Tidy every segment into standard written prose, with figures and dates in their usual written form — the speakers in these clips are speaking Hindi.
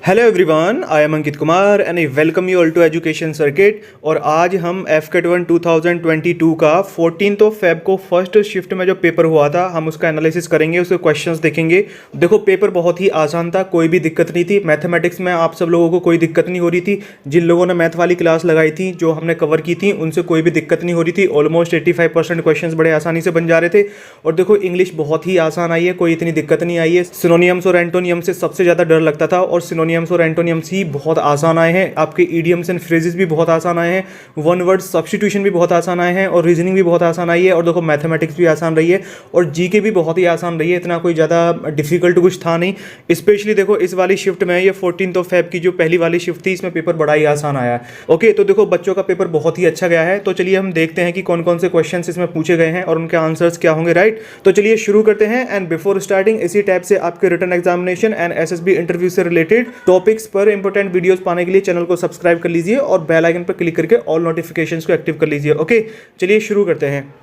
Hello everyone, I am Ankit Kumar and I welcome you all to education circuit. और आज हम FCAT 1 2022 का 14 फेब को फर्स्ट शिफ्ट में जो पेपर हुआ था हम उसका एनालिसिस करेंगे, उसके क्वेश्चंस देखेंगे। देखो पेपर बहुत ही आसान था, कोई भी दिक्कत नहीं थी। मैथमेटिक्स में आप सब लोगों को कोई दिक्कत नहीं हो रही थी। जिन लोगों ने मैथ वाली क्लास लगाई थी जो हमने कवर की थी उनसे कोई भी दिक्कत नहीं हो रही थी। ऑलमोस्ट 85% क्वेश्चन बड़े आसानी से बन जा रहे थे। और देखो इंग्लिश बहुत ही आसान आई है, कोई इतनी दिक्कत नहीं आई है। सिनोनियम्स और एंटोनियम से सबसे ज़्यादा डर लगता था और सिनोनियम्स और एंटोनियम्स ही बहुत आसान आए हैं। आपके इडियम्स एंड फ्रेजेस भी बहुत आसान आए हैं, वन वर्ड सब्स्टिट्यूशन भी बहुत आसान आए हैं और रीजनिंग भी बहुत आसान आई है। और देखो मैथमेटिक्स भी आसान रही है और जीके भी बहुत ही आसान रही है, इतना कोई ज़्यादा डिफिकल्ट कुछ था नहीं। स्पेशली देखो इस वाली शिफ्ट में, ये 14 फेब की जो पहली वाली शिफ्ट थी, इसमें पेपर बड़ा ही आसान आया। ओके, तो देखो बच्चों का पेपर बहुत ही अच्छा गया है। तो चलिए हम देखते हैं कि कौन कौन से क्वेश्चन इसमें पूछे गए हैं और उनके आंसर्स क्या होंगे। राइट, तो चलिए शुरू करते हैं। एंड बिफोर स्टार्टिंग, इसी टाइप से आपके written examination and SSB interview से रिलेटेड टॉपिक्स पर इंपॉर्टेंट वीडियोस पाने के लिए चैनल को सब्सक्राइब कर लीजिए और बेल आइकन पर क्लिक करके ऑल नोटिफिकेशंस को एक्टिव कर लीजिए। ओके, चलिए शुरू करते हैं।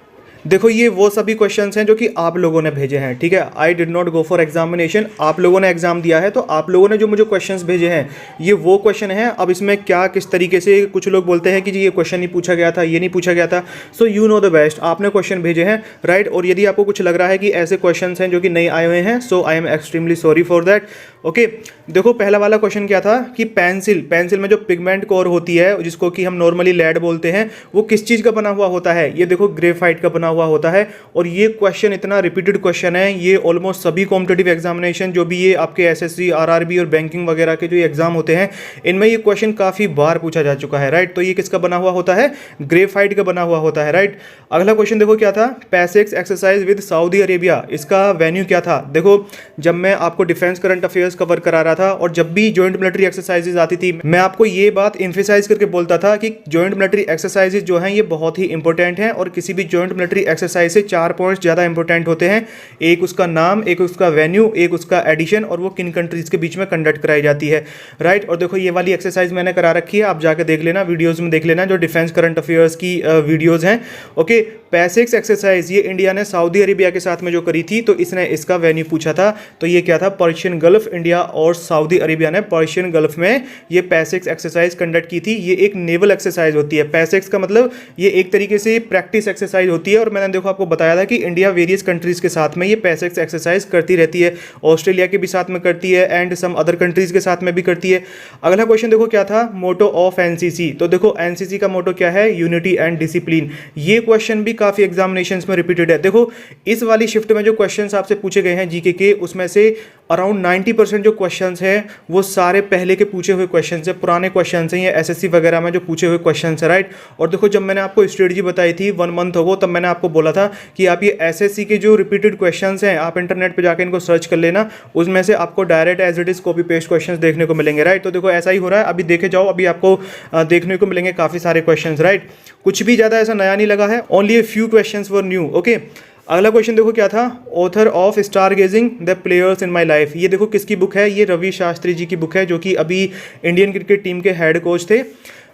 देखो ये वो सभी क्वेश्चंस हैं जो कि आप लोगों ने भेजे हैं, ठीक है। I did not go for examination, आप लोगों ने एग्जाम दिया है तो आप लोगों ने जो मुझे क्वेश्चंस भेजे हैं ये वो क्वेश्चन है। अब इसमें क्या किस तरीके से, कुछ लोग बोलते हैं कि जी ये क्वेश्चन नहीं पूछा गया था, ये नहीं पूछा गया था। So you know the best, आपने क्वेश्चन भेजे हैं। राइट, और यदि आपको कुछ लग रहा है कि ऐसे क्वेश्चन हैं जो कि नहीं आए हुए हैं, so I am extremely sorry for that. Okay, देखो पहला वाला क्वेश्चन क्या था कि पेंसिल में जो पिगमेंट कोर होती है जिसको कि हम नॉर्मली लेड बोलते हैं, वो किस चीज़ का बना हुआ होता है। ये देखो ग्रेफाइट का बना हुआ होता है। और ये क्वेश्चन इतना रिपीटेड क्वेश्चन है, ये ऑलमोस्ट सभी कॉम्पिटिटिव एग्जामिनेशन जो भी ये आपके SSC RRB और बैंकिंग वगैरह के जो एग्जाम होते हैं इनमें ये क्वेश्चन काफ़ी बार पूछा जा चुका है। राइट, तो ये किसका बना हुआ होता है, ग्रेफाइट का बना हुआ होता है। राइट, अगला क्वेश्चन देखो क्या था, PASSEX exercise with Saudi Arabia, इसका वेन्यू क्या था। देखो जब मैं आपको डिफेंस करंट अफेयर्स कवर करा रहा था और जब भी जॉइंट मिलिट्री एक्सरसाइजेज आती थी मैं आपको ये बात एम्फेसाइज करके बोलता था कि जॉइंट मिलिट्री एक्सरसाइजेज जो हैं ये बहुत ही इंपॉर्टेंट हैं और किसी भी जॉइंट मिलिट्री एक्सरसाइज से 4 पॉइंट्स ज़्यादा इंपॉर्टेंट होते हैं। एक उसका नाम, एक उसका वेन्यू, एक उसका एडिशन और वो किन कंट्रीज के बीच में कंडक्ट कराई जाती है। राइट, और देखो ये वाली एक्सरसाइज मैंने करा रखी है, आप जाके देख लेना, वीडियोस में देख लेना जो डिफेंस करंट अफेयर्स की वीडियोस हैं। ओके, पैसेक्स एक्सरसाइज ये इंडिया ने सऊदी अरेबिया के साथ में जो करी थी तो इसने इसका वेन्यू पूछा था। तो ये क्या था, पर्शियन गल्फ। इंडिया और सऊदी अरेबिया ने पर्शियन गल्फ में ये पैसेक्स एक्सरसाइज कंडक्ट की थी। ये एक नेवल एक्सरसाइज होती है। पैसेक्स का मतलब ये एक तरीके से प्रैक्टिस एक्सरसाइज होती है और मैंने देखो आपको बताया था कि इंडिया वेरियस कंट्रीज के साथ में ये पैसेक्स एक्सरसाइज करती रहती है। ऑस्ट्रेलिया के भी साथ में करती है एंड सम अदर कंट्रीज के साथ में भी करती है। अगला क्वेश्चन देखो क्या था, मोटो ऑफ NCC। तो देखो NCC का मोटो क्या है, यूनिटी एंड डिसिप्लिन। ये क्वेश्चन भी काफी एग्जामिनेशंस में रिपीटेड है। देखो इस वाली शिफ्ट में जो क्वेश्चंस आपसे पूछे गए हैं जीके के, उसमें से अराउंड 90% जो क्वेश्चंस हैं वो सारे पहले के पूछे हुए क्वेश्चंस हैं, पुराने क्वेश्चंस हैं, ये SSC वगैरह में जो पूछे हुए क्वेश्चंस हैं। राइट, और देखो जब मैंने आपको स्ट्रेटजी बताई थी 1 मंथ हो तब मैंने आपको बोला था कि आप ये SSC के जो रिपीटेड क्वेश्चंस हैं आप इंटरनेट पे जाकर इनको सर्च कर लेना, उसमें से आपको direct as it is copy paste questions देखने को मिलेंगे। राइट, तो देखो ऐसा ही हो रहा है, अभी देखे जाओ, अभी आपको देखने को मिलेंगे काफ़ी सारे क्वेश्चंस। राइट, कुछ भी ज़्यादा ऐसा नया नहीं लगा है, only a few questions were new. Okay, अगला क्वेश्चन देखो क्या था, author of star gazing the players in my life. ये देखो किसकी बुक है, ये रवि शास्त्री जी की बुक है जो कि अभी इंडियन क्रिकेट टीम के हेड कोच थे।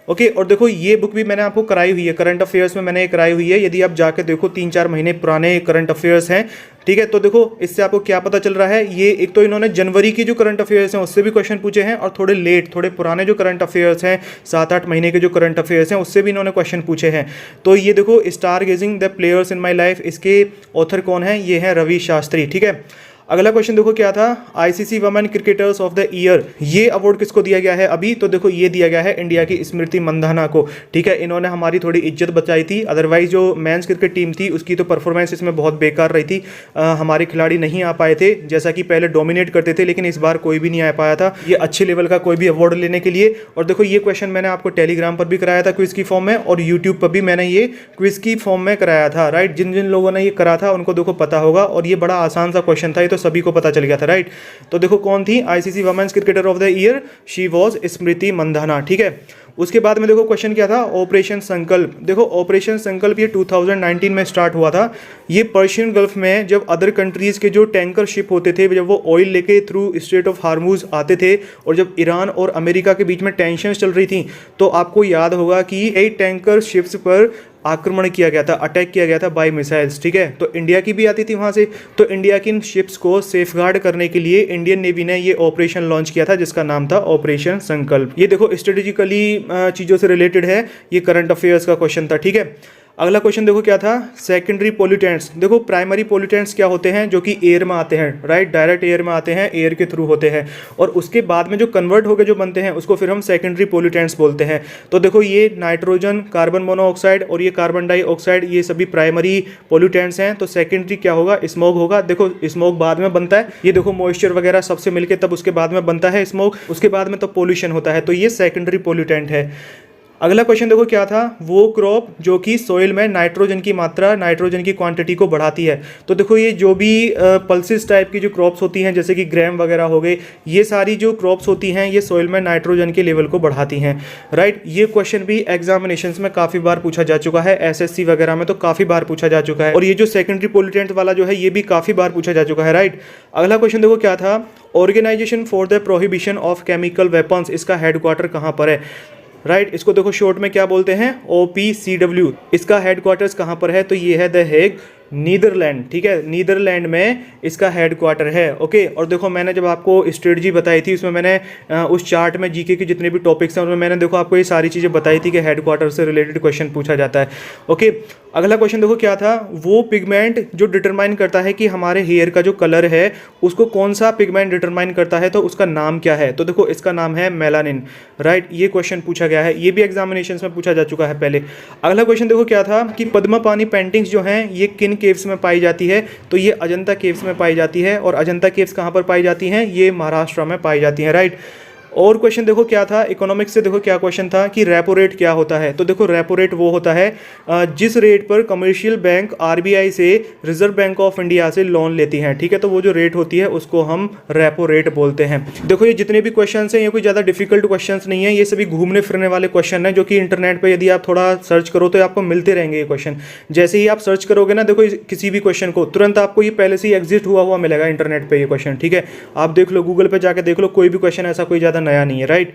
ओके, और देखो ये बुक भी मैंने आपको कराई हुई है, करंट अफेयर्स में मैंने ये कराई हुई है। यदि आप जाके देखो 3-4 महीने पुराने करंट अफेयर्स हैं, ठीक है। तो देखो इससे आपको क्या पता चल रहा है, ये एक तो इन्होंने जनवरी की जो करंट अफेयर्स हैं उससे भी क्वेश्चन पूछे हैं और थोड़े लेट, थोड़े पुराने जो करंट अफेयर्स हैं 7-8 महीने के जो करंट अफेयर्स हैं उससे भी इन्होंने क्वेश्चन पूछे हैं। तो ये देखो star gazing the players in my life, इसके ऑथर कौन है, ये है रवि शास्त्री। ठीक है, अगला क्वेश्चन देखो क्या था, ICC women cricketers of the year, ये अवार्ड किसको दिया गया है अभी। तो देखो ये दिया गया है इंडिया की स्मृति मंधाना को। ठीक है, इन्होंने हमारी थोड़ी इज्जत बचाई थी, अदरवाइज जो मेंस क्रिकेट टीम थी उसकी तो परफॉर्मेंस इसमें बहुत बेकार रही थी। हमारे खिलाड़ी नहीं आ पाए थे, जैसा कि पहले डोमिनेट करते थे, लेकिन इस बार कोई भी नहीं आ पाया था ये अच्छे लेवल का कोई भी अवार्ड लेने के लिए। और देखो ये क्वेश्चन मैंने आपको टेलीग्राम पर भी कराया था क्विज की फॉर्म में, और यूट्यूब पर भी मैंने ये क्विज की फॉर्म में कराया था। राइट, जिन जिन लोगों ने ये करा था उनको देखो पता होगा, और ये बड़ा आसान सा क्वेश्चन था, ये तो सभी को पता चल गया था। राइट, तो देखो कौन थी ICC women's cricketer of the year, she was Smriti Mandhana. ठीक है, उसके बाद में देखो क्वेश्चन क्या था, ऑपरेशन संकल्प। देखो ऑपरेशन संकल्प ये 2019 में स्टार्ट हुआ था। ये पर्शियन गल्फ में जब अदर कंट्रीज के जो टैंकर शिप होते थे, जब वो ऑयल लेके थ्रू स्ट्रेट ऑफ हार्मूज आते थे और जब ईरान और अमेरिका के बीच में टेंशन चल रही थी, तो आपको याद होगा कि कई टैंकर शिप्स पर आक्रमण किया गया था, अटैक किया गया था बाय मिसाइल्स। ठीक है, तो इंडिया की भी आती थी वहाँ से। तो इंडिया की इन शिप्स को सेफगार्ड करने के लिए इंडियन नेवी ने ये ऑपरेशन लॉन्च किया था जिसका नाम था ऑपरेशन संकल्प। ये देखो स्ट्रेटेजिकली चीज़ों से रिलेटेड है, ये करंट अफेयर्स का क्वेश्चन था। ठीक है, अगला क्वेश्चन देखो क्या था, सेकेंडरी पोल्यूटेंट्स। देखो प्राइमरी पोल्यूटेंट्स क्या होते हैं, जो कि एयर में आते हैं, राइट, डायरेक्ट एयर में आते हैं, एयर के थ्रू होते हैं, और उसके बाद में जो कन्वर्ट होकर जो बनते हैं उसको फिर हम सेकेंडरी पोल्यूटेंट्स बोलते हैं। तो देखो ये नाइट्रोजन, कार्बन मोनोऑक्साइड और ये कार्बन डाइऑक्साइड, ये सभी प्राइमरी पोल्यूटेंट्स हैं। तो सेकेंडरी क्या होगा, स्मोक होगा। देखो स्मोक बाद में बनता है, ये देखो मॉइस्चर वगैरह सबसे मिलके तब उसके बाद में बनता है स्मोक, उसके बाद में तो पोल्यूशन होता है। तो ये सेकेंडरी पोल्यूटेंट है। अगला क्वेश्चन देखो क्या था, वो क्रॉप जो कि सोइल में नाइट्रोजन की मात्रा, नाइट्रोजन की क्वांटिटी को बढ़ाती है। तो देखो ये जो भी पल्सिस टाइप की जो क्रॉप्स होती हैं, जैसे कि ग्राम वगैरह हो गए, ये सारी जो क्रॉप्स होती हैं ये सोइल में नाइट्रोजन के लेवल को बढ़ाती हैं, राइट। ये क्वेश्चन भी एग्जामिनेशंस में काफ़ी बार पूछा जा चुका है, एसएससी वगैरह में तो काफ़ी बार पूछा जा चुका है। और ये जो सेकेंडरी पोल्यूटेंट वाला जो है ये भी काफ़ी बार पूछा जा चुका है, राइट। अगला क्वेश्चन देखो क्या था, organisation for the prohibition of chemical weapons, इसका हेडक्वार्टर कहाँ पर है, राइट। इसको देखो शॉर्ट में क्या बोलते हैं, OPCW। इसका हेडक्वार्टर्स कहाँ पर है, तो ये है द हेग, नीदरलैंड। ठीक है, नीदरलैंड में इसका हेडक्वार्टर है। ओके, और देखो मैंने जब आपको स्ट्रेटजी बताई थी उसमें मैंने उस चार्ट में जीके के जितने भी टॉपिक्स हैं उसमें मैंने देखो आपको ये सारी चीज़ें बताई थी कि हेडक्वार्टर से रिलेटेड क्वेश्चन पूछा जाता है। ओके, अगला क्वेश्चन देखो क्या था, वो पिगमेंट जो डिटरमाइन करता है कि हमारे हेयर का जो कलर है उसको कौन सा पिगमेंट डिटरमाइन करता है, तो उसका नाम क्या है, तो देखो इसका नाम है मेलानिन, राइट। ये क्वेश्चन पूछा गया है, ये भी एग्जामिनेशन में पूछा जा चुका है पहले। अगला क्वेश्चन देखो क्या था कि पद्मापानी पेंटिंग्स जो हैं ये किन केव्स में पाई जाती है, तो ये अजंता केव्स में पाई जाती है। और अजंता केव्स कहाँ पर पाई जाती हैं, ये महाराष्ट्र में पाई जाती हैं, राइट। और क्वेश्चन देखो क्या था, इकोनॉमिक्स से देखो क्या क्वेश्चन था कि रेपो रेट क्या होता है, तो देखो रेपो रेट वो होता है जिस रेट पर कमर्शियल बैंक RBI से, रिजर्व बैंक ऑफ इंडिया से लोन लेती हैं। ठीक है, तो वो जो रेट होती है उसको हम रेपो रेट बोलते हैं। देखो ये जितने भी क्वेश्चन हैं ये कोई ज़्यादा डिफिकल्ट क्वेश्चन नहीं है, ये सभी घूमने फिरने वाले क्वेश्चन हैं जो कि इंटरनेट पर यदि आप थोड़ा सर्च करो तो आपको मिलते रहेंगे ये क्वेश्चन। जैसे ही आप सर्च करोगे ना, देखो किसी भी क्वेश्चन को तुरंत आपको ये पहले से ही एग्जिस्ट हुआ मिलेगा इंटरनेट पर ये क्वेश्चन। ठीक है, आप देख लो, गूगल पर जाकर देख लो, कोई भी क्वेश्चन ऐसा कोई ज़्यादा नया नहीं है, राइट।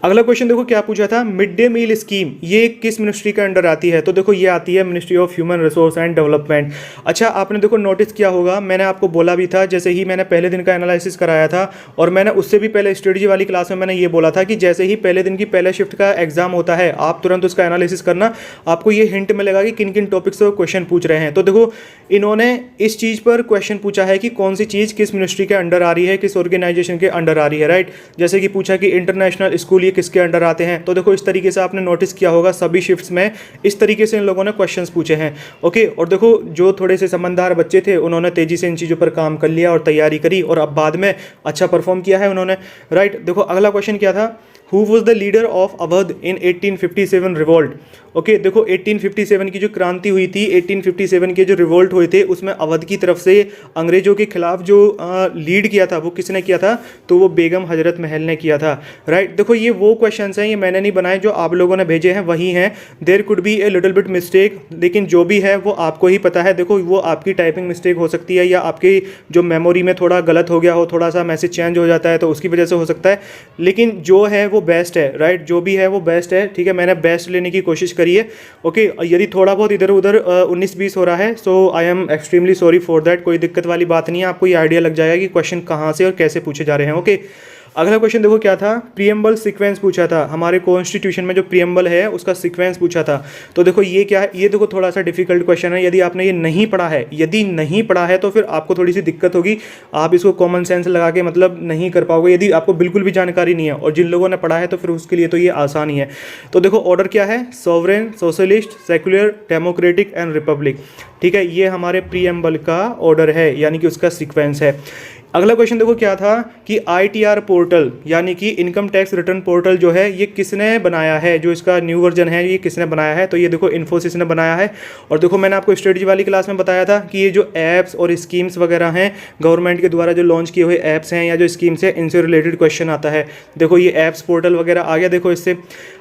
अगला क्वेश्चन देखो क्या पूछा था, मिड डे मील स्कीम ये किस मिनिस्ट्री के अंडर आती है, तो देखो ये आती है ministry of human resource and development. अच्छा, आपने देखो नोटिस किया होगा, मैंने आपको बोला भी था, जैसे ही मैंने पहले दिन का एनालिसिस कराया था और मैंने उससे भी पहले स्ट्रेटजी वाली क्लास में मैंने ये बोला था कि जैसे ही पहले दिन की पहले शिफ्ट का एग्जाम होता है आप तुरंत उसका एनालिसिस करना, आपको ये हिंट मिलेगा कि किन किन टॉपिक्स से क्वेश्चन पूछ रहे हैं। तो देखो इन्होंने इस चीज़ पर क्वेश्चन पूछा है कि कौन सी चीज़ किस मिनिस्ट्री के अंडर आ रही है, किस ऑर्गेनाइजेशन के अंडर आ रही है, राइट। जैसे कि पूछा कि इंटरनेशनल स्कूल ये किसके अंडर आते हैं, तो देखो इस तरीके से आपने नोटिस किया होगा सभी शिफ्ट्स में इस तरीके से इन लोगों ने क्वेश्चंस पूछे हैं। ओके, और देखो जो थोड़े से समझदार बच्चे थे उन्होंने तेजी से इन चीज़ों पर काम कर लिया और तैयारी करी और अब बाद में अच्छा परफॉर्म किया है उन्होंने, राइट। देखो अगला क्वेश्चन क्या था, who was the leader of Awadh in 1857 revolt. Okay, देखो 1857 की जो क्रांति हुई थी, 1857 के जो रिवोल्ट हुए थे उसमें अवध की तरफ से अंग्रेजों के खिलाफ जो लीड किया था वो किसने किया था, तो वो बेगम हजरत महल ने किया था, राइट। देखो ये वो क्वेश्चंस हैं, ये मैंने नहीं बनाए, जो आप लोगों ने भेजे हैं वही हैं। There could be a little bit mistake, लेकिन जो भी है वो आपको ही पता है। देखो वो आपकी टाइपिंग मिस्टेक हो सकती है या आपकी जो मेमोरी में थोड़ा गलत हो गया हो, थोड़ा सा मैसेज चेंज हो जाता है तो उसकी वजह से हो सकता है, लेकिन जो है वो बेस्ट है, राइट। जो भी है वो बेस्ट है, ठीक है, मैंने बेस्ट लेने की कोशिश करी है। ओके, यदि थोड़ा बहुत इधर उधर 19-20 हो रहा है so I am extremely sorry for that, कोई दिक्कत वाली बात नहीं है, आपको ये आइडिया लग जाएगा कि क्वेश्चन कहाँ से और कैसे पूछे जा रहे हैं। ओके, अगला क्वेश्चन देखो क्या था, प्रीएम्बल सीक्वेंस पूछा था, हमारे कॉन्स्टिट्यूशन में जो प्रीएम्बल है उसका सीक्वेंस पूछा था। तो देखो ये क्या है, ये देखो थोड़ा सा डिफिकल्ट क्वेश्चन है, यदि आपने ये नहीं पढ़ा है, यदि नहीं पढ़ा है तो फिर आपको थोड़ी सी दिक्कत होगी, आप इसको कॉमन सेंस लगा के मतलब नहीं कर पाओगे यदि आपको बिल्कुल भी जानकारी नहीं है, और जिन लोगों ने पढ़ा है तो फिर उसके लिए तो ये आसान ही है। तो देखो ऑर्डर क्या है, sovereign, socialist, secular, democratic and Republic. ठीक है, ये हमारे प्रीएम्बल का ऑर्डर है, यानी कि उसका सीक्वेंस है। अगला क्वेश्चन देखो क्या था कि ITR पोर्टल यानी कि इनकम टैक्स रिटर्न पोर्टल जो है ये किसने बनाया है, जो इसका न्यू वर्जन है ये किसने बनाया है, तो ये देखो इन्फोसिस ने बनाया है। और देखो मैंने आपको स्ट्रेटजी वाली क्लास में बताया था कि ये जो ऐप्स और स्कीम्स वगैरह हैं गवर्नमेंट के द्वारा जो लॉन्च किए हुए ऐप्स हैं या जो स्कीम्स हैं इनसे रिलेटेड क्वेश्चन आता है। देखो ये ऐप्स पोर्टल वगैरह आ गया देखो इससे।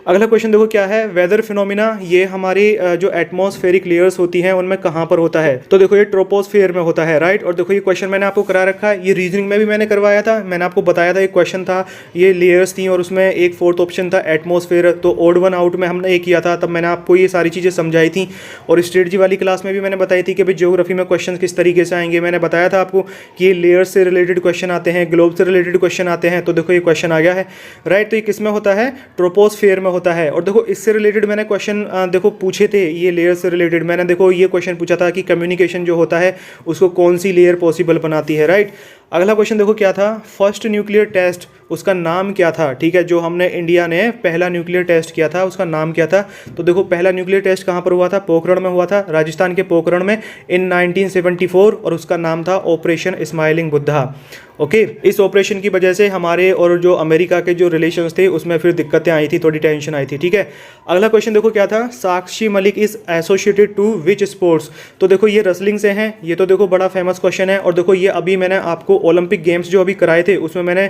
अगला क्वेश्चन देखो क्या है, वेदर फिनोमिना ये हमारी जो एटमॉस्फेरिक लेयर्स होती हैं उनमें कहाँ पर होता है, तो देखो ये ट्रोपोस्फेयर में होता है, राइट। और देखो ये क्वेश्चन मैंने आपको करा रखा है, ये रीजनिंग में भी मैंने करवाया था, मैंने आपको बताया था एक क्वेश्चन था, ये लेयर्स थी और उसमें एक फोर्थ ऑप्शन था एटमॉस्फेयर, तो ऑड वन आउट में हमने ये किया था, तब मैंने आपको ये सारी चीज़ें समझाई थी। और स्ट्रेटजी वाली क्लास में भी मैंने बताई थी कि भाई ज्योग्राफी में क्वेश्चन किस तरीके से आएंगे, मैंने बताया था आपको कि ये लेयर्स से रिलेटेड क्वेश्चन आते हैं, ग्लोब से रिलेटेड क्वेश्चन आते हैं, तो देखो ये क्वेश्चन आ गया है, राइट। तो ये किस में होता है, ट्रोपोस्फेयर में होता है। और देखो इससे रिलेटेड मैंने क्वेश्चन देखो पूछे थे, ये लेयर से रिलेटेड मैंने देखो ये क्वेश्चन पूछा था कि कम्युनिकेशन जो होता है उसको कौन सी लेयर पॉसिबल बनाती है, राइट। अगला क्वेश्चन देखो क्या था, फर्स्ट न्यूक्लियर टेस्ट उसका नाम क्या था, ठीक है, जो हमने इंडिया ने पहला न्यूक्लियर टेस्ट किया था उसका नाम क्या था, तो देखो पहला न्यूक्लियर टेस्ट कहाँ पर हुआ था, पोखरण में हुआ था, राजस्थान के पोखरण में इन 1974, और उसका नाम था ऑपरेशन स्माइलिंग बुद्धा। ओके इस ऑपरेशन की वजह से हमारे और जो अमेरिका के जो रिलेशंस थे उसमें फिर दिक्कतें आई थी, थोड़ी टेंशन आई थी, ठीक है। अगला क्वेश्चन देखो क्या था, Sakshi Malik is associated to which sports, तो देखो ये रेसलिंग से हैं, ये तो देखो बड़ा फेमस क्वेश्चन है। और देखो ये अभी मैंने आपको ओलंपिक गेम्स जो अभी कराए थे उसमें मैंने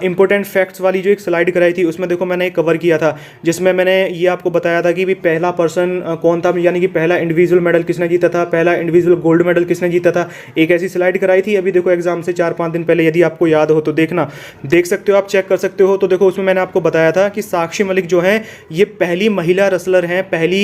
इंपॉर्टेंट फैक्ट्स वाली जो एक स्लाइड कराई थी उसमें देखो मैंने कवर किया था, जिसमें मैंने ये आपको बताया था कि भी पहला पर्सन कौन था, यानी कि पहला इंडिविजुअल मेडल किसने जीता था, पहला इंडिविजुअल गोल्ड मेडल किसने जीता था, एक ऐसी स्लाइड कराई थी अभी देखो एग्जाम से 4-5 दिन पहले, यदि आपको याद हो तो देखना, देख सकते हो आप, चेक कर सकते हो। तो देखो उसमें मैंने आपको बताया था कि साक्षी मलिक जो है ये पहली महिला रेसलर हैं, पहली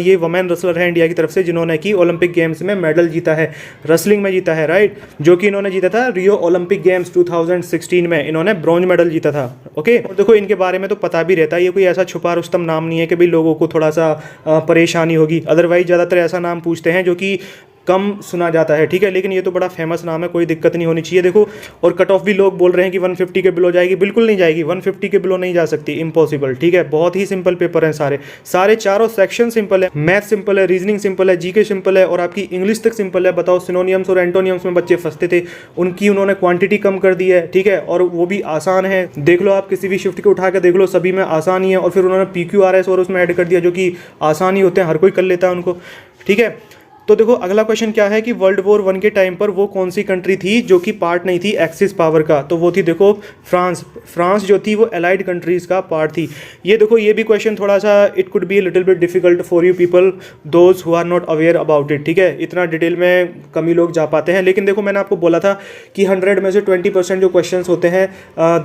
ये वुमेन रेसलर है इंडिया की तरफ से जिन्होंने कि ओलंपिक गेम्स में मेडल जीता है, रेसलिंग में जीता है, राइट, जो कि इन्होंने जीता था रियो ओलंपिक गेम्स 2016 में, इन्होंने ब्रॉन्ज मेडल जीता था। ओके और देखो इनके बारे में तो पता भी रहता है, ये कोई ऐसा छुपा रुस्तम नाम नहीं है कि भाई लोगों को थोड़ा सा परेशानी होगी, अदरवाइज ज़्यादातर ऐसा नाम पूछते हैं जो कि कम सुना जाता है, ठीक है, लेकिन ये तो बड़ा फेमस नाम है, कोई दिक्कत नहीं होनी चाहिए। देखो और कट ऑफ भी लोग बोल रहे हैं कि 150 के बिलो जाएगी, बिल्कुल नहीं जाएगी, 150 के बिलो नहीं जा सकती, इम्पॉसिबल, ठीक है। बहुत ही सिंपल पेपर हैं सारे चारों सेक्शन सिंपल है, मैथ सिंपल है, रीजनिंग सिंपल है, जीके सिंपल है और आपकी इंग्लिश तक सिंपल है। बताओ सिनोनियम्स और एंटोनियम्स में बच्चे फंसते थे, उनकी उन्होंने क्वांटिटी कम कर दी है, ठीक है, और वो भी आसान है। देख लो आप किसी भी शिफ्ट को उठा कर देख लो, सभी में आसान ही है, और फिर उन्होंने PQRS और उसमें ऐड कर दिया जो कि आसान ही होते हैं, हर कोई कर लेता है उनको, ठीक है। तो देखो अगला क्वेश्चन क्या है कि वर्ल्ड वॉर 1 के टाइम पर वो कौन सी कंट्री थी जो कि पार्ट नहीं थी एक्सिस पावर का, तो वो थी देखो फ्रांस जो थी वो एलाइड कंट्रीज का पार्ट थी। ये देखो ये भी क्वेश्चन थोड़ा सा it could be little bit difficult for you people those who are not aware about it, ठीक है, इतना डिटेल में कम ही लोग जा पाते हैं। लेकिन देखो मैंने आपको बोला था कि 100 में से 20% जो क्वेश्चन होते हैं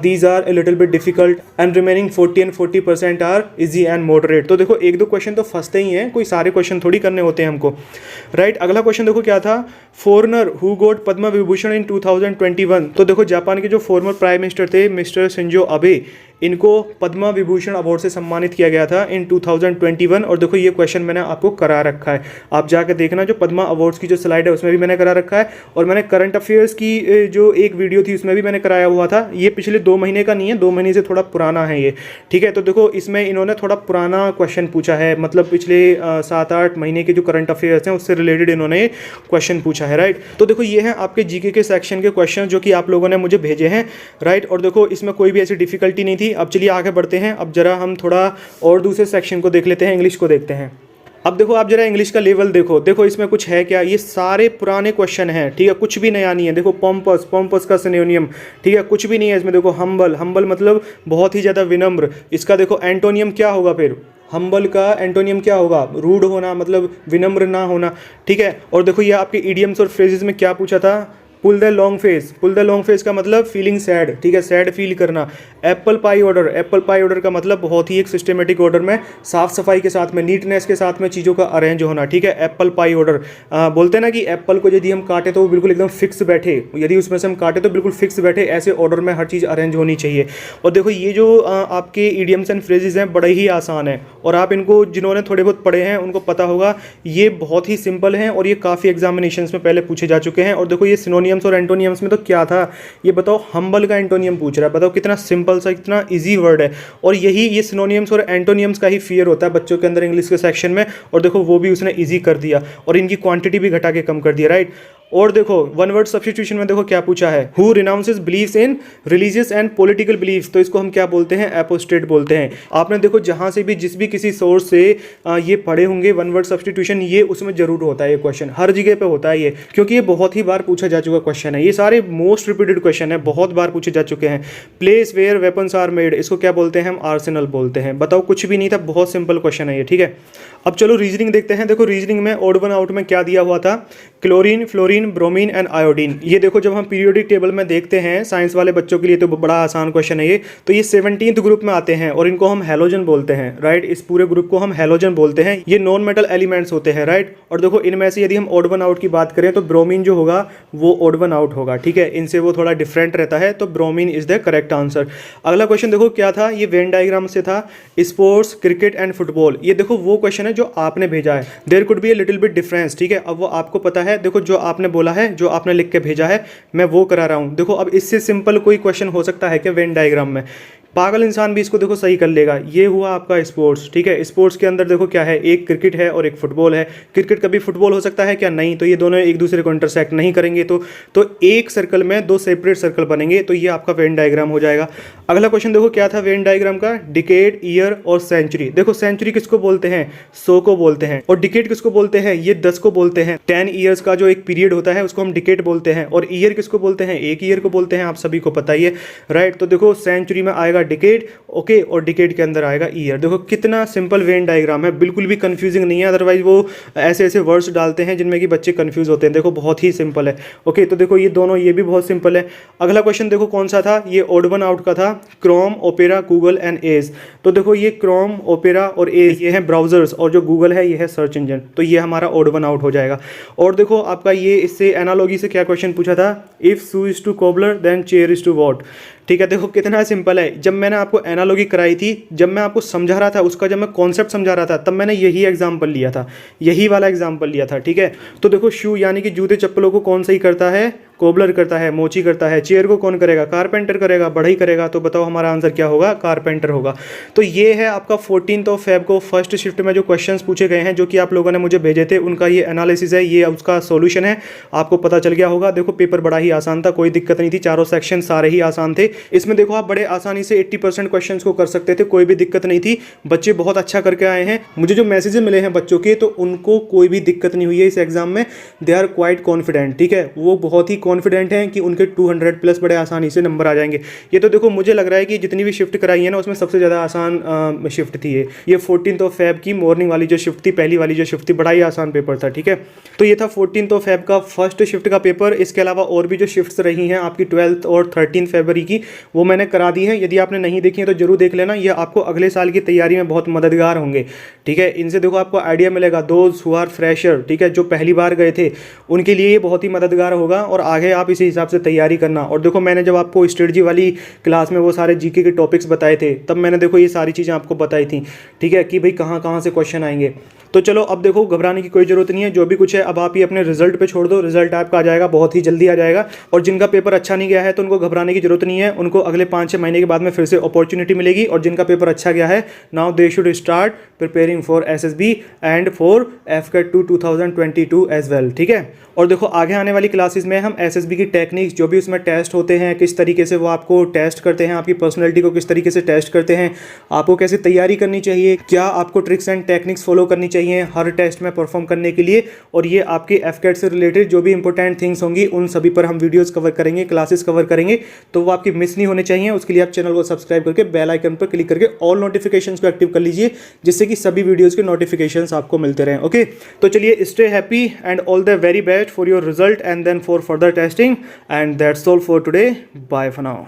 these are a little bit difficult and remaining 40% are easy and moderate. तो देखो एक दो क्वेश्चन तो फंसते ही हैं, कोई सारे क्वेश्चन थोड़ी करने होते हैं हमको, राइट। अगला क्वेश्चन देखो क्या था, foreigner who got Padma Vibhushan इन 2021, तो देखो जापान के जो फॉर्मर प्राइम मिनिस्टर थे मिस्टर शिंजो अबे, इनको पद्म विभूषण अवार्ड से सम्मानित किया गया था इन 2021। और देखो ये क्वेश्चन मैंने आपको करा रखा है, आप जाकर देखना, जो पद्मा अवार्ड्स की जो स्लाइड है उसमें भी मैंने करा रखा है, और मैंने करंट अफेयर्स की जो एक वीडियो थी उसमें भी मैंने कराया हुआ था। ये पिछले 2 महीने का नहीं है, 2 महीने से थोड़ा पुराना है ये, ठीक है। तो देखो इसमें इन्होंने थोड़ा पुराना क्वेश्चन पूछा है, मतलब पिछले 7-8 महीने के जो करंट अफेयर्स हैं उससे रिलेटेड इन्होंने क्वेश्चन पूछा है, राइट। तो देखो ये हैं आपके जीके के सेक्शन के क्वेश्चन जो कि आप लोगों ने मुझे भेजे हैं, राइट। और देखो इसमें कोई भी ऐसी डिफिकल्टी नहीं थी। अब चलिए आगे बढ़ते हैं, अब जरा हम थोड़ा और दूसरे सेक्शन को देख लेते हैं, इंग्लिश को देखते हैं। अब देखो आप जरा इंग्लिश का लेवल देखो इसमें कुछ है क्या, ये सारे पुराने क्वेश्चन हैं, ठीक है, कुछ भी नया नहीं है। देखो पॉम्पस का सिनोनियम, ठीक है, कुछ भी नहीं है इसमें। देखो हम्बल मतलब बहुत ही ज़्यादा विनम्र, इसका देखो एंटोनियम क्या होगा, फिर हम्बल का एंटोनियम क्या होगा, रूड होना, मतलब विनम्र ना होना, ठीक है। और देखो ये आपके इडियम्स और फ्रेजेस में क्या पूछा था, पुल द लॉन्ग फेस का मतलब फीलिंग सैड, ठीक है, सैड फील करना। एप्पल पाई ऑर्डर का मतलब बहुत ही एक सिस्टमेटिक ऑर्डर में, साफ सफाई के साथ में, नीटनेस के साथ में चीज़ों का अरेंज होना, ठीक है। एप्पल पाई ऑर्डर बोलते हैं ना कि एप्पल को यदि हम काटे तो वो बिल्कुल एकदम फिक्स बैठे, यदि उसमें से हम काटे तो बिल्कुल फिक्स बैठे, ऐसे ऑर्डर में हर चीज़ अरेंज होनी चाहिए। और देखो ये जो आपके इडियम्स एंड फ्रेजेस हैं बड़े ही आसान है, और आप इनको जिन्होंने थोड़े बहुत पढ़े हैं उनको पता होगा, ये बहुत ही सिंपल हैं और ये काफ़ी एग्जामिनेशंस में पहले पूछे जा चुके हैं। और देखो ये सिनोनियम्स और एंटोनियम्स में तो क्या था, ये बताओ हम्बल का एंटोनियम पूछ रहा है, बताओ कितना सिंपल सा, कितना इजी वर्ड है। और यही ये सिनोनियम्स और एंटोनियम्स का ही फियर होता है बच्चों के अंदर इंग्लिश के सेक्शन में, और देखो वो भी उसने इजी कर दिया और इनकी क्वांटिटी भी घटा के कम कर दिया, राइट। और देखो वन वर्ड सब्स्टिट्यूशन में देखो क्या पूछा है, who renounces believes in religious and political believes, तो इसको हम क्या बोलते हैं, एपोस्टेट बोलते हैं। आपने देखो जहां से भी जिस भी किसी सोर्स से ये पढ़े होंगे वन वर्ड सब्स्टिट्यूशन, ये उसमें जरूर होता है, ये क्वेश्चन हर जगह पे होता है ये, क्योंकि ये बहुत ही बार पूछा जा चुका क्वेश्चन है, ये सारे मोस्ट रिपीटेड क्वेश्चन है, बहुत बार पूछे जा चुके हैं। Place where weapons are made, इसको क्या बोलते हैं हम, आर्सेनल बोलते हैं। बताओ कुछ भी नहीं था, बहुत सिंपल क्वेश्चन है ये, ठीक है। अब चलो रीजनिंग देखते हैं। देखो रीजनिंग में ऑड वन आउट में क्या दिया हुआ था, chlorine, fluorine, bromine and iodine. ये देखो जब हम पीरियोडिक टेबल में देखते हैं, साइंस वाले बच्चों के लिए तो बड़ा आसान क्वेश्चन है ये, तो ये 17th ग्रुप में आते हैं और इनको हम हैलोजन बोलते हैं, राइट। इस पूरे ग्रुप को हम हैलोजन बोलते हैं, ये नॉन मेटल एलिमेंट्स होते हैं, राइट। और देखो इनमें से यदि हम ऑड वन आउट की बात करें तो ब्रोमीन जो होगा वो ऑड वन आउट होगा, ठीक है, इनसे वो थोड़ा डिफरेंट रहता है, तो bromine is the correct answer. अगला क्वेश्चन देखो क्या था, ये वेन डायग्राम से था, स्पोर्ट्स, क्रिकेट एंड फुटबॉल। ये देखो वो क्वेश्चन है जो आपने भेजा है, there could be a little bit difference, ठीक है। अब वो आपको पता है, देखो जो आपने बोला है, जो आपने लिख के भेजा है, मैं वो करा रहा हूं। देखो अब इससे सिंपल कोई क्वेश्चन हो सकता है कि वेन डायग्राम में, पागल इंसान भी इसको देखो सही कर लेगा। ये हुआ आपका स्पोर्ट्स, ठीक है। स्पोर्ट्स के अंदर देखो क्या है, एक क्रिकेट है और एक फुटबॉल है। क्रिकेट कभी फुटबॉल हो सकता है क्या, नहीं, तो ये दोनों एक दूसरे को इंटरसेक्ट नहीं करेंगे, तो एक सर्कल में दो सेपरेट सर्कल बनेंगे, तो ये आपका वेन डायग्राम हो जाएगा। अगला क्वेश्चन देखो क्या था वेन डायग्राम का, डिकेड, ईयर और सेंचुरी। देखो सेंचुरी किसको बोलते हैं, 100 को बोलते हैं, और डिकेड किसको बोलते हैं, ये 10 को बोलते हैं। 10 ईयर्स का जो एक पीरियड होता है उसको हम डिकेड बोलते हैं, और ईयर किसको बोलते हैं, एक ईयर को बोलते हैं, आप सभी को पता ही है, राइट। तो देखो सेंचुरी में आएगा डिकेड, ओके, और डिकेड के अंदर आएगा ईयर। देखो कितना सिंपल वेन डायग्राम है, बिल्कुल भी कंफ्यूजिंग नहीं है, अदरवाइज वो ऐसे ऐसे वर्ड्स डालते हैं जिनमें कि बच्चे कंफ्यूज होते हैं। देखो बहुत ही सिंपल है, ओके। तो देखो ये दोनों, ये भी बहुत सिंपल है। अगला क्वेश्चन देखो कौन सा था, ये ऑड वन आउट का था, Chrome, Opera, Google and Edge. तो देखो ये क्रोम, ओपेरा और एज ये हैं ब्राउजर्स, और जो गूगल है ये है सर्च इंजन, तो ये हमारा ऑड वन आउट हो जाएगा। और देखो आपका ये इससे एनालॉजी से क्या क्वेश्चन पूछा था, if shoe is to cobbler then chair is to what, ठीक है। देखो कितना सिंपल है, जब मैंने आपको एनालॉजी कराई थी, जब मैं आपको समझा रहा था, उसका जब मैं कॉन्सेप्ट समझा रहा था, तब मैंने यही एग्जांपल लिया था, यही वाला एग्जांपल लिया था, ठीक है। तो देखो शू यानी कि जूते चप्पलों को कौन सही करता है, कोबलर करता है, मोची करता है। चेयर को कौन करेगा, कारपेंटर करेगा, बढ़ई करेगा। तो बताओ हमारा आंसर क्या होगा, कारपेंटर होगा। तो ये है आपका 14 फेब को फर्स्ट शिफ्ट में जो क्वेश्चंस पूछे गए हैं, जो कि आप लोगों ने मुझे भेजे थे, उनका ये एनालिसिस है, ये उसका सॉल्यूशन है, आपको पता चल गया होगा। देखो पेपर बड़ा ही आसान था, कोई दिक्कत नहीं थी, चारों सेक्शन सारे ही आसान थे। इसमें देखो आप बड़े आसानी से 80% क्वेश्चंस को कर सकते थे, कोई भी दिक्कत नहीं थी, बच्चे बहुत अच्छा करके आए हैं। मुझे जो मैसेजेस मिले हैं बच्चों के, तो उनको कोई भी दिक्कत नहीं हुई है इस एग्जाम में, दे आर क्वाइट कॉन्फिडेंट, ठीक है। वो बहुत ही कॉन्फिडेंट हैं कि उनके 200 प्लस बड़े आसानी से नंबर आ जाएंगे। ये तो देखो मुझे लग रहा है कि जितनी भी शिफ्ट कराई है ना, उसमें सबसे ज़्यादा आसान शिफ्ट थी ये 14 फेब की मॉर्निंग वाली जो शिफ्ट थी, पहली वाली जो शिफ्ट थी, बड़ा ही आसान पेपर था, ठीक है। तो ये था 14 फेब का फर्स्ट शिफ्ट का पेपर। इसके अलावा और भी जो शिफ्ट्स रही हैं आपकी 12 और 13 फरवरी की, वो मैंने करा दी है। यदि आपने नहीं देखी है तो जरूर देख लेना, ये आपको अगले साल की तैयारी में बहुत मददगार होंगे, ठीक है। इनसे देखो आपको आइडिया मिलेगा, दोज हु आर फ्रेशर, ठीक है, जो पहली बार गए थे, उनके लिए ये बहुत ही मददगार होगा, और आगे आप इसी हिसाब से तैयारी करना। और देखो मैंने जब आपको स्ट्रेटजी वाली क्लास में वो सारे जीके के टॉपिक्स बताए थे, तब मैंने देखो ये सारी चीज़ें आपको बताई थी, ठीक है, कि भाई कहाँ कहाँ से क्वेश्चन आएंगे। तो चलो अब देखो घबराने की कोई ज़रूरत नहीं है, जो भी कुछ है अब आप ये अपने रिजल्ट पे छोड़ दो, रिजल्ट आपका आ जाएगा, बहुत ही जल्दी आ जाएगा। और जिनका पेपर अच्छा नहीं गया है तो उनको घबराने की जरूरत नहीं है, उनको अगले 5-6 महीने के बाद में फिर से अपॉर्चुनिटी मिलेगी। और जिनका पेपर अच्छा गया है, now they should start preparing for SSB and for AFCAT 2022 as well, ठीक है। और देखो आगे आने वाली क्लासेस में हम एसएसबी की टेक्निक्स, जो भी उसमें टेस्ट होते हैं, किस तरीके से वो आपको टेस्ट करते हैं, आपकी पर्सनैलिटी को किस तरीके से टेस्ट करते हैं, आपको कैसे तैयारी करनी चाहिए, क्या आपको ट्रिक्स एंड टेक्निक्स फॉलो करनी चाहिए हर टेस्ट में परफॉर्म करने के लिए, और ये आपके एफकेट से रिलेटेड जो भी इंपॉर्टेंट थिंग्स होंगी, उन सभी पर हम वीडियोस कवर करेंगे, क्लासेस कवर करेंगे। तो वो आपकी मिस नहीं होने चाहिए, उसके लिए आप चैनल को सब्सक्राइब करके बेल आइकन पर क्लिक करके ऑल नोटिफिकेशंस को एक्टिव कर लीजिए, जिससे कि सभी वीडियोस के नोटिफिकेशंस आपको मिलते रहें, ओके। तो चलिए, stay happy and all the very best for your result and then for further testing, and that's all for today. Bye for now.